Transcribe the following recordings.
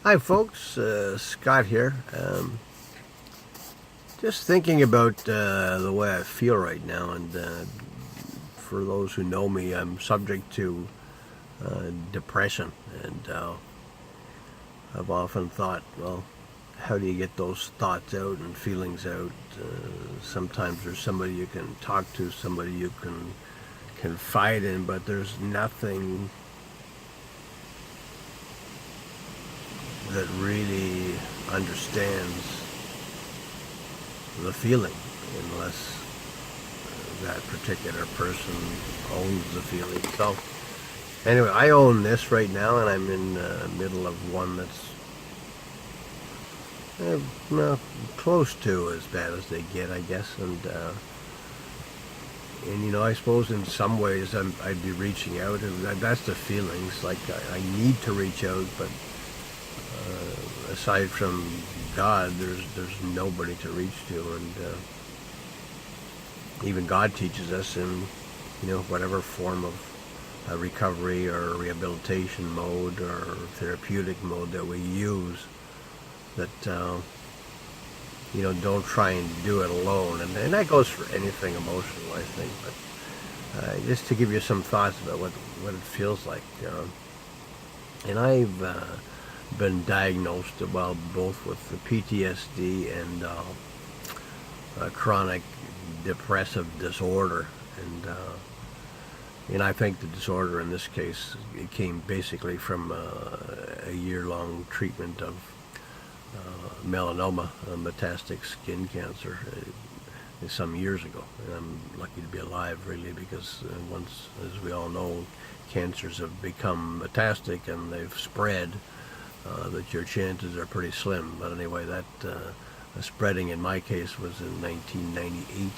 Hi folks, Scott here. Just thinking about the way I feel right now, and for those who know me, I'm subject to depression, and I've often thought, well, how do you get those thoughts out and feelings out? Sometimes there's somebody you can talk to, somebody you can confide in, but there's nothing that really understands the feeling unless that particular person owns the feeling. So anyway, I own this right now, and I'm in the middle of one that's close to as bad as they get, I guess. And you know, I suppose in some ways I'd be reaching out, and that's the feelings. Like I need to reach out, but aside from God, there's nobody to reach to, and even God teaches us in whatever form of recovery or rehabilitation mode or therapeutic mode that we use, that don't try and do it alone, and that goes for anything emotional, I think. But just to give you some thoughts about what it feels like, and I've been diagnosed, well, both with the PTSD and chronic depressive disorder, and I think the disorder in this case, it came basically from a year-long treatment of melanoma, metastatic skin cancer, some years ago. And I'm lucky to be alive, really, because once, as we all know, cancers have become metastatic and they've spread, that your chances are pretty slim. But anyway, that spreading in my case was in 1998,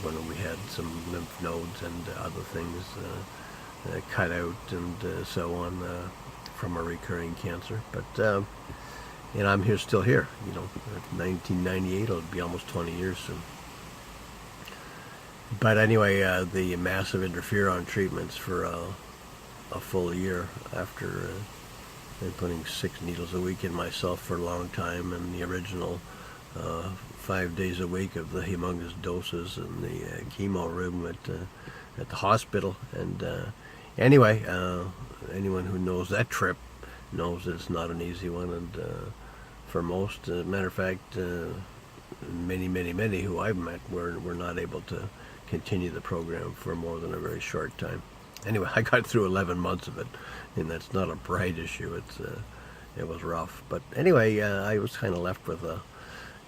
when we had some lymph nodes and other things cut out and so on from a recurring cancer. But I'm still here. 1998, it'll be almost 20 years soon. But anyway, the massive interferon treatments for a full year after putting 6 needles a week in myself for a long time, and the original 5 days a week of the humongous doses and the chemo room at the hospital. And anyway, anyone who knows that trip knows that it's not an easy one, and for most, matter of fact, many who I've met were not able to continue the program for more than a very short time. Anyway, I got through 11 months of it, and that's not a pride issue. It was rough, but anyway, I was kind of left with a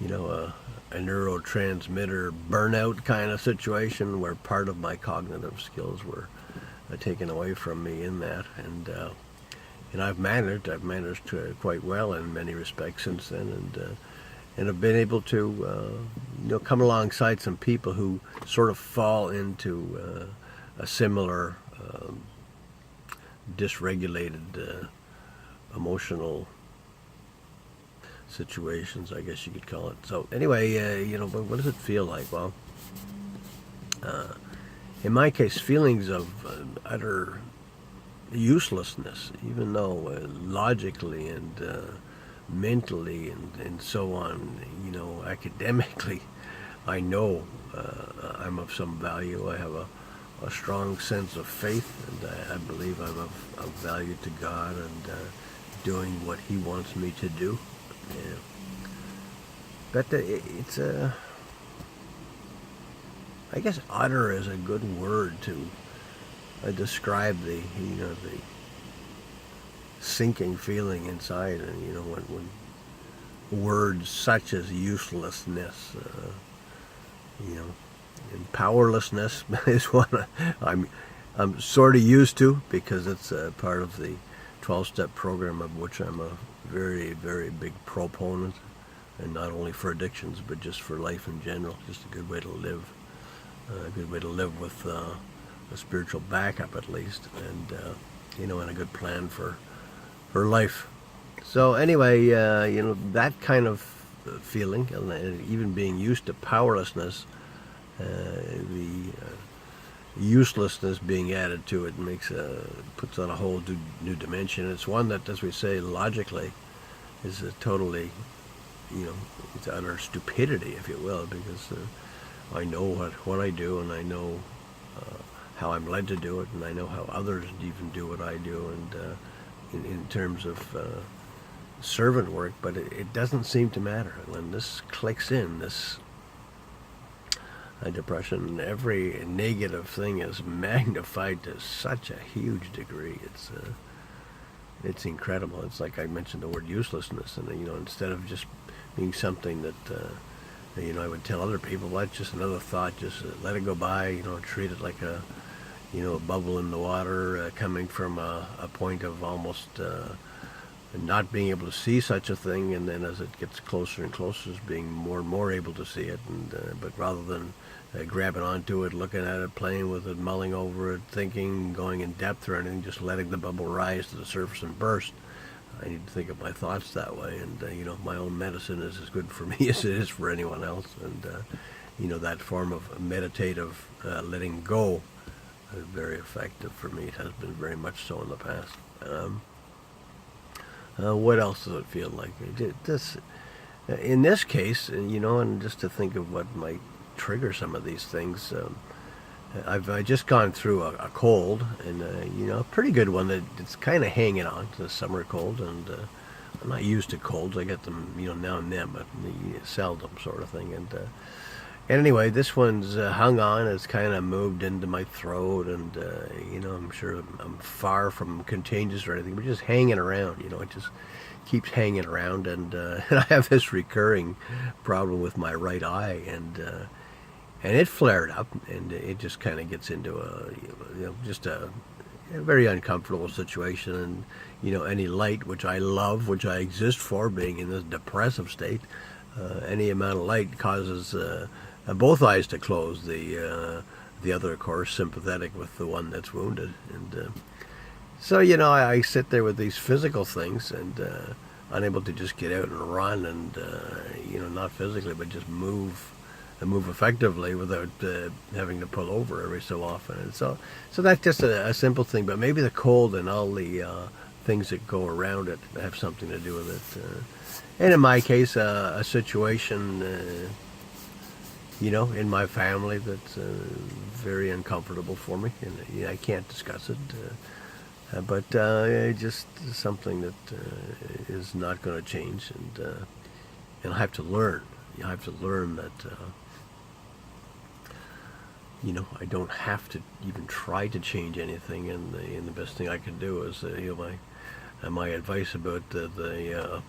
neurotransmitter burnout kind of situation, where part of my cognitive skills were taken away from me in that, and I've managed quite well in many respects since then, and I've been able to come alongside some people who sort of fall into a similar dysregulated emotional situations, I guess you could call it. So anyway, but what does it feel like? Well, in my case, feelings of utter uselessness, even though logically and mentally and so on, academically, I know I'm of some value. I have a strong sense of faith, and I believe I'm of value to God, and doing what He wants me to do. Yeah. But it's I guess utter is a good word to describe the sinking feeling inside, and when words such as uselessness, and powerlessness is one I'm sort of used to, because it's part of the 12-step program, of which I'm a very, very big proponent, and not only for addictions but just for life in general. Just a good way to live, with a spiritual backup at least, and and a good plan for life. So anyway, that kind of feeling, and even being used to powerlessness, the uselessness being added to it puts on a whole new dimension. It's one that, as we say, logically is a totally, it's utter stupidity, if you will, because I know what I do, and I know how I'm led to do it, and I know how others even do what I do, and in terms of servant work, but it doesn't seem to matter. When this clicks in, this depression, every negative thing is magnified to such a huge degree. It's incredible. It's like I mentioned the word uselessness, and instead of just being something that I would tell other people, well, that's just another thought, just let it go by, treat it like a bubble in the water, coming from a point of almost not being able to see such a thing, and then as it gets closer and closer, is being more and more able to see it, but rather than grabbing onto it, looking at it, playing with it, mulling over it, thinking, going in depth or anything, just letting the bubble rise to the surface and burst. I need to think of my thoughts that way, and my own medicine is as good for me as it is for anyone else, and that form of meditative letting go is very effective for me. It has been very much so in the past. What else does it feel like? In this case, and just to think of what might trigger some of these things, I've just gone through a cold, and a pretty good one that it's kind of hanging on to the summer cold, and I'm not used to colds. I get them, now and then, but seldom, sort of thing. And anyway, this one's hung on. It's kind of moved into my throat, and I'm sure I'm far from contagious or anything, but just hanging around. It just keeps hanging around, and and I have this recurring problem with my right eye, and it flared up, and it just kind of gets into just a very uncomfortable situation, and any light, which I love, which I exist for, being in this depressive state, any amount of light causes both eyes to close. The other, of course, sympathetic with the one that's wounded, and so I sit there with these physical things, and unable to just get out and run, and not physically, but just move effectively without having to pull over every so often. And so that's just a simple thing, but maybe the cold and all the things that go around it have something to do with it. And in my case, a situation, in my family that's very uncomfortable for me, and I can't discuss it. But just something that is not going to change, and I have to learn. I have to learn that I don't have to even try to change anything, and the best thing I can do is my advice about the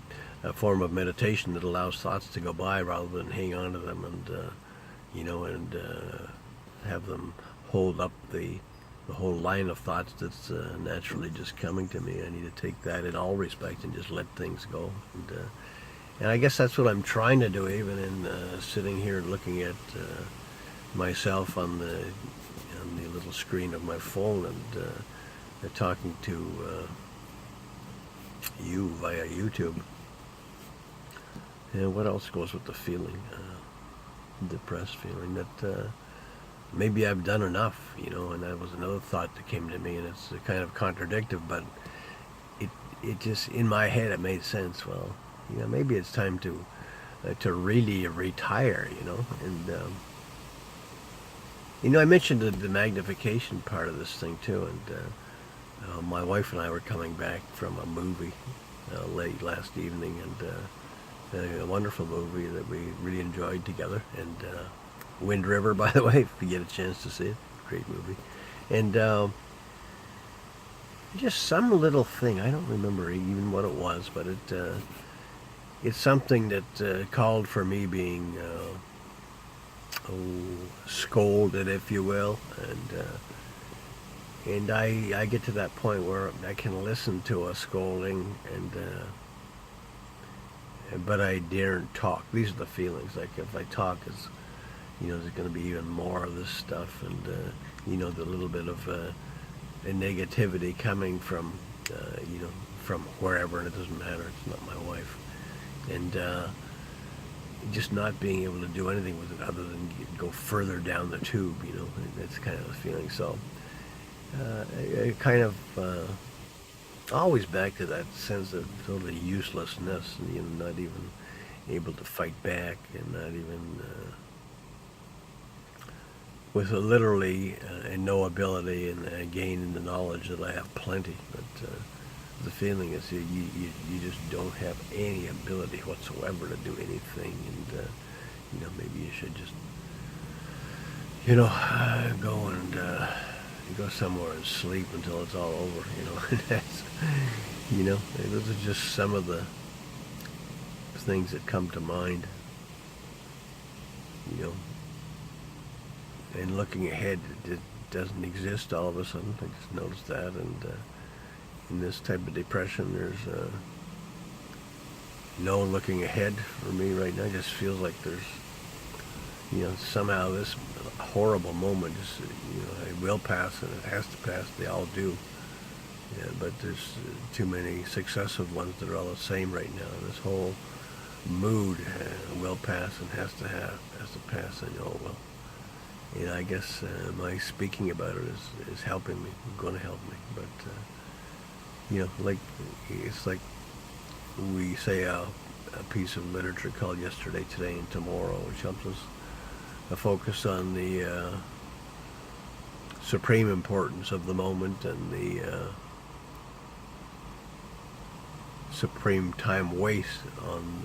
form of meditation that allows thoughts to go by rather than hang on to them, and have them hold up the whole line of thoughts that's naturally just coming to me. I need to take that in all respects and just let things go. And I guess that's what I'm trying to do, even in sitting here looking at myself on the little screen of my phone, and talking to you via YouTube. And what else goes with the feeling, depressed feeling, that maybe I've done enough, and that was another thought that came to me, and it's kind of contradictory, but it just, in my head, it made sense. Well, maybe it's time to really retire, and I mentioned the magnification part of this thing too, and my wife and I were coming back from a movie late last evening, and a wonderful movie that we really enjoyed together, and Wind River, by the way, if you get a chance to see it, great movie, and just some little thing, I don't remember even what it was, but it's something that called for me being scolded, if you will, and I get to that point where I can listen to a scolding, but I daren't talk. These are the feelings. Like if I talk, there's going to be even more of this stuff, and the little bit of negativity coming from from wherever, and it doesn't matter. It's not my wife, and just not being able to do anything with it other than go further down the tube, that's kind of the feeling. So it kind of always back to that sense of totally uselessness, not even able to fight back, and not even with literally and no ability, and again in the knowledge that I have plenty, but the feeling is you just don't have any ability whatsoever to do anything, and maybe you should just go and go somewhere and sleep until it's all over. And that's those are just some of the things that come to mind. And looking ahead, it doesn't exist all of a sudden. I just noticed that, and in this type of depression, there's no looking ahead for me right now. It just feels like there's, somehow this horrible moment just, it will pass, and it has to pass. They all do. Yeah, but there's too many successive ones that are all the same right now. This whole mood will pass and has to pass. And well, I guess my speaking about it is helping me, going to help me. But like it's like we say a piece of literature called Yesterday, Today, and Tomorrow, which helps us focus on the supreme importance of the moment and the supreme time waste on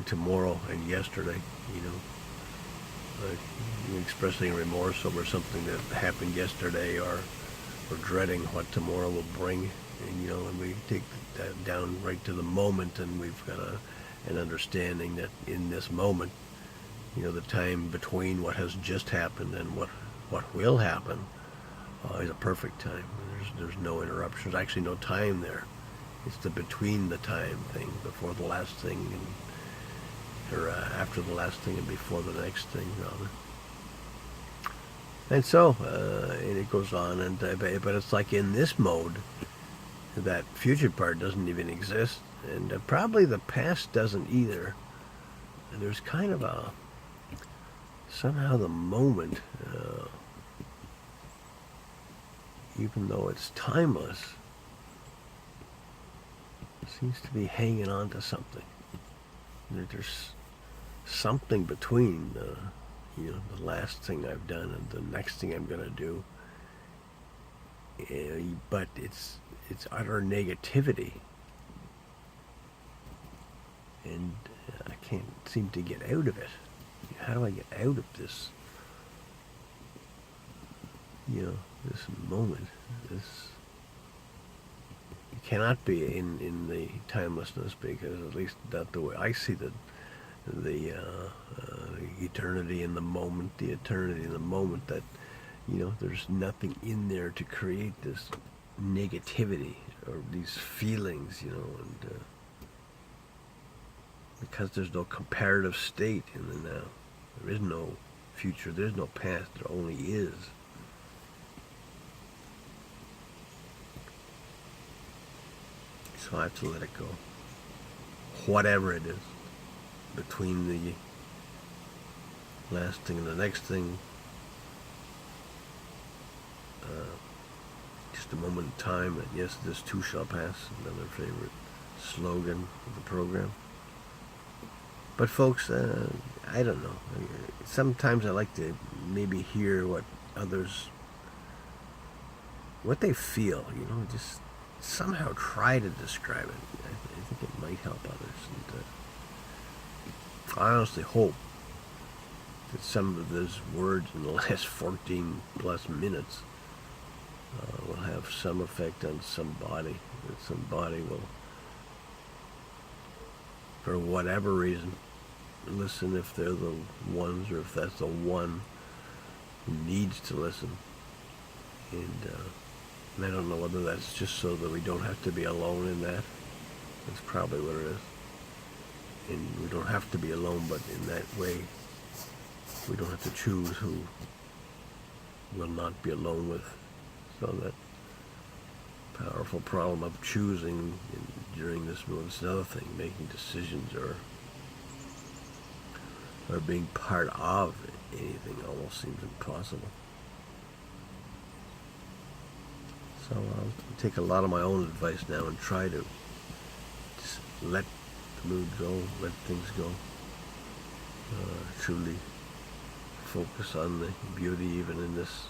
tomorrow and yesterday. Expressing remorse over something that happened yesterday, or dreading what tomorrow will bring, and we take that down right to the moment, and we've got an understanding that in this moment, the time between what has just happened and what will happen is a perfect time. There's no interruptions, actually no time there. It's the between the time thing, before the last thing, or after the last thing and before the next thing, rather. And so, and it goes on, but it's like in this mode, that future part doesn't even exist, and probably the past doesn't either. And there's kind of somehow the moment, even though it's timeless, seems to be hanging on to something. There's something between the last thing I've done and the next thing I'm going to do. But it's utter negativity, and I can't seem to get out of it. How do I get out of this? This moment. This you cannot be in the timelessness, because at least not the way I see the eternity in the moment, that there's nothing in there to create this negativity or these feelings, and because there's no comparative state in the now. There is no future, there's no past, there only is. So I have to let it go. Whatever it is, between the last thing and the next thing, just a moment in time, and yes, this too shall pass, another favorite slogan of the program. But folks, I don't know. Sometimes I like to maybe hear what others, what they feel, just somehow try to describe it. I think it might help others. And I honestly hope that some of those words in the last 14 plus minutes will have some effect on somebody. That somebody will, for whatever reason, listen if they're the ones, or if that's the one who needs to listen. And I don't know whether that's just so that we don't have to be alone in that. That's probably what it is. And we don't have to be alone, but in that way, we don't have to choose who we'll not be alone with. So that powerful problem of choosing during this moment is another thing, making decisions, or or being part of anything almost seems impossible. So I'll take a lot of my own advice now and try to just let the mood go, let things go. Truly focus on the beauty even in this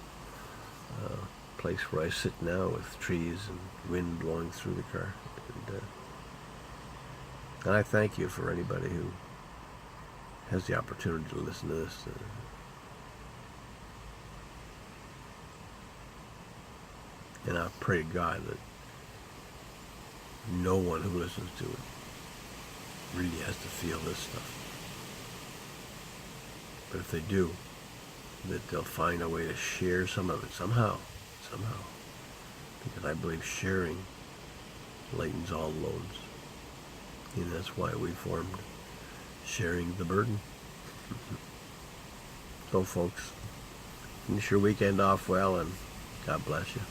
place where I sit now with trees and wind blowing through the car. And I thank you for anybody who has the opportunity to listen to this. And I pray to God that no one who listens to it really has to feel this stuff. But if they do, that they'll find a way to share some of it somehow. Because I believe sharing lightens all loads. And that's why we formed Sharing the Burden. So folks, finish your weekend off well, and God bless you.